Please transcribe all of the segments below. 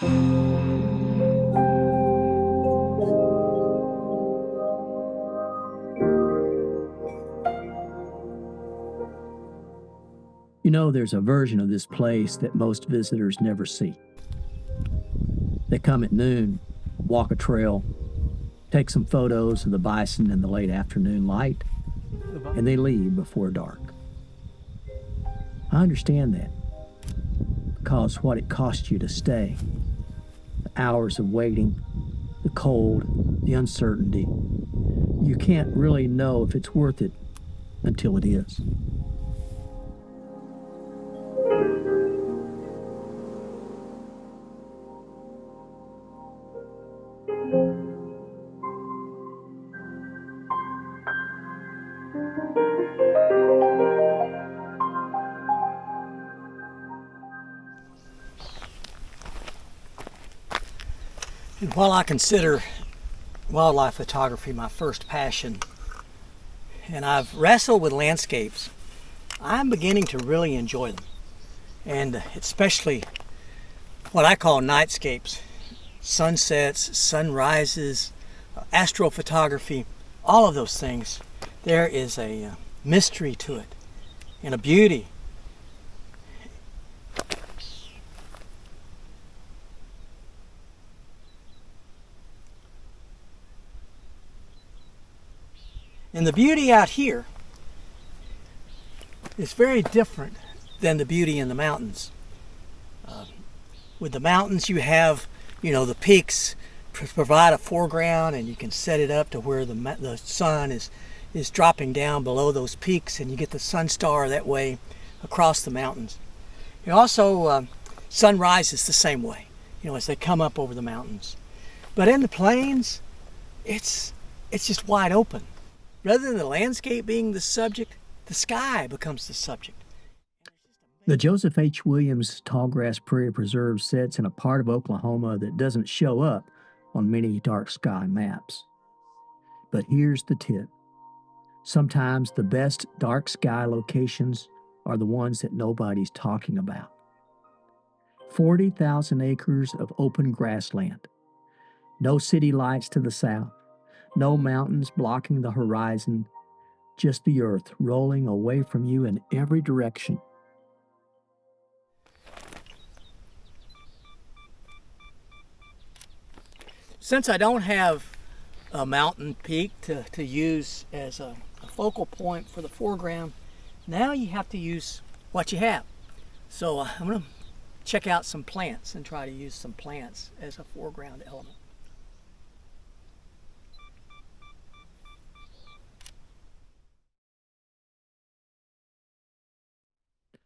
You know, there's a version of this place that most visitors never see. They come at noon, walk a trail, take some photos of the bison in the late afternoon light, and they leave before dark. I understand that, because what it costs you to stay, the hours of waiting, the cold, the uncertainty, you can't really know if it's worth it until it is. And while I consider wildlife photography my first passion, and I've wrestled with landscapes, I'm beginning to really enjoy them. And especially what I call nightscapes, sunsets, sunrises, astrophotography, all of those things. There is a mystery to it and a beauty. And the beauty out here is very different than the beauty in the mountains. With the mountains, you have, the peaks provide a foreground, and you can set it up to where the sun is dropping down below those peaks, and you get the sun star that way across the mountains. You also sunrise is the same way, as they come up over the mountains. But in the plains, it's just wide open. Rather than the landscape being the subject, the sky becomes the subject. The Joseph H. Williams Tallgrass Prairie Preserve sits in a part of Oklahoma that doesn't show up on many dark sky maps. But here's the tip. Sometimes the best dark sky locations are the ones that nobody's talking about. 40,000 acres of open grassland. No city lights to the south. No mountains blocking the horizon, just the earth rolling away from you in every direction. Since I don't have a mountain peak to use as a focal point for the foreground, now you have to use what you have. So I'm going to check out some plants and try to use some plants as a foreground element.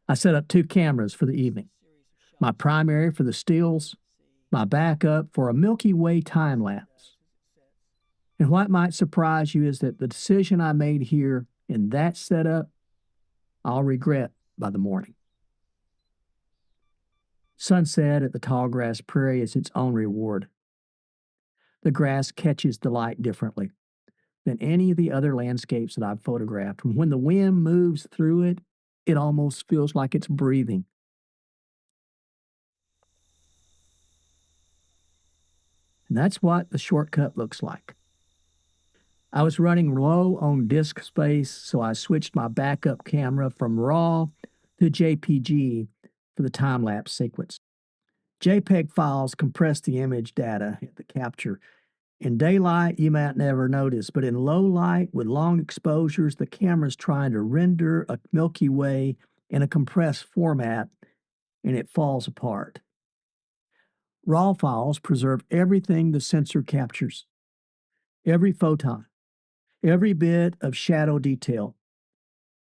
I set up 2 cameras for the evening. My primary for the stills, my backup for a Milky Way time lapse. And what might surprise you is that the decision I made here in that setup, I'll regret by the morning. Sunset at the Tallgrass Prairie is its own reward. The grass catches the light differently than any of the other landscapes that I've photographed. When the wind moves through it, it almost feels like it's breathing. And that's what the shortcut looks like. I was running low on disk space, so I switched my backup camera from RAW to JPG for the time-lapse sequence. JPEG files compress the image data at the capture. In daylight, you might never notice, but in low light with long exposures, the camera's trying to render a Milky Way in a compressed format, and it falls apart. RAW files preserve everything the sensor captures, every photon, every bit of shadow detail.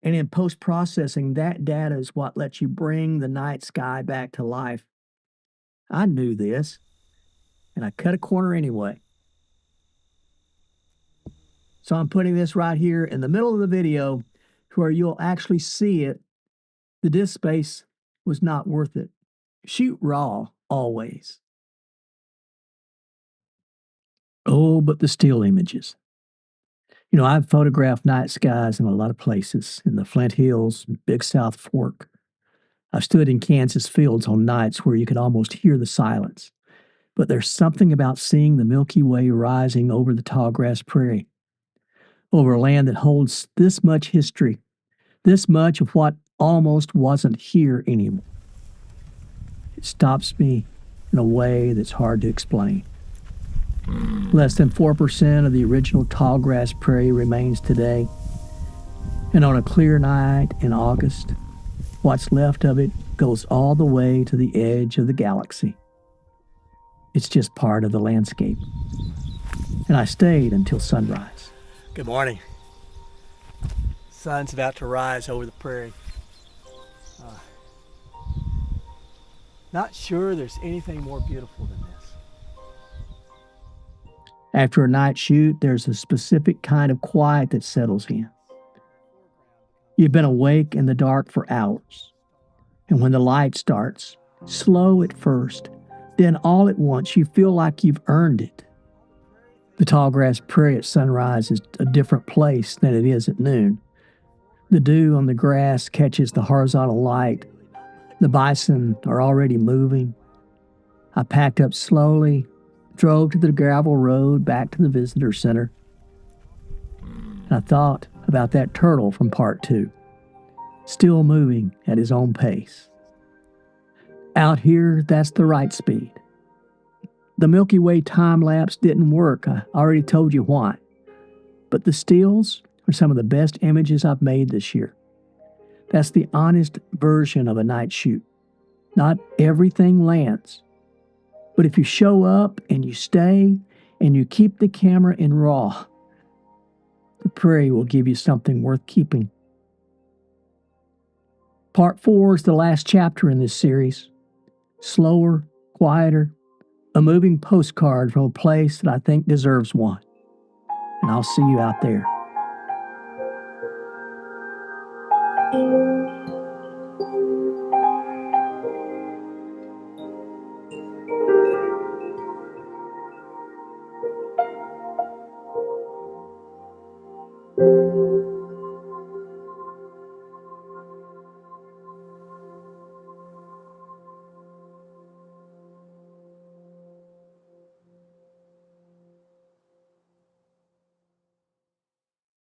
And in post-processing, that data is what lets you bring the night sky back to life. I knew this, and I cut a corner anyway. So I'm putting this right here in the middle of the video where you'll actually see it. The disk space was not worth it. Shoot RAW always. Oh, but the still images. I've photographed night skies in a lot of places, in the Flint Hills, Big South Fork. I've stood in Kansas fields on nights where you could almost hear the silence. But there's something about seeing the Milky Way rising over the Tallgrass Prairie, over land that holds this much history, this much of what almost wasn't here anymore. It stops me in a way that's hard to explain. Less than 4% of the original Tallgrass Prairie remains today, and on a clear night in August, what's left of it goes all the way to the edge of the galaxy. It's just part of the landscape. And I stayed until sunrise. Good morning. Sun's about to rise over the prairie. Not sure there's anything more beautiful than this. After a night shoot, there's a specific kind of quiet that settles in. You've been awake in the dark for hours. And when the light starts, slow at first, then all at once you feel like you've earned it. The Tallgrass Prairie at sunrise is a different place than it is at noon. The dew on the grass catches the horizontal light. The bison are already moving. I packed up slowly, drove to the gravel road back to the visitor center. And I thought about that turtle from part 2, still moving at his own pace. Out here, that's the right speed. The Milky Way time-lapse didn't work. I already told you why. But the stills are some of the best images I've made this year. That's the honest version of a night shoot. Not everything lands. But if you show up and you stay and you keep the camera in RAW, the prairie will give you something worth keeping. Part 4 is the last chapter in this series. Slower, quieter, a moving postcard from a place that I think deserves one. And I'll see you out there.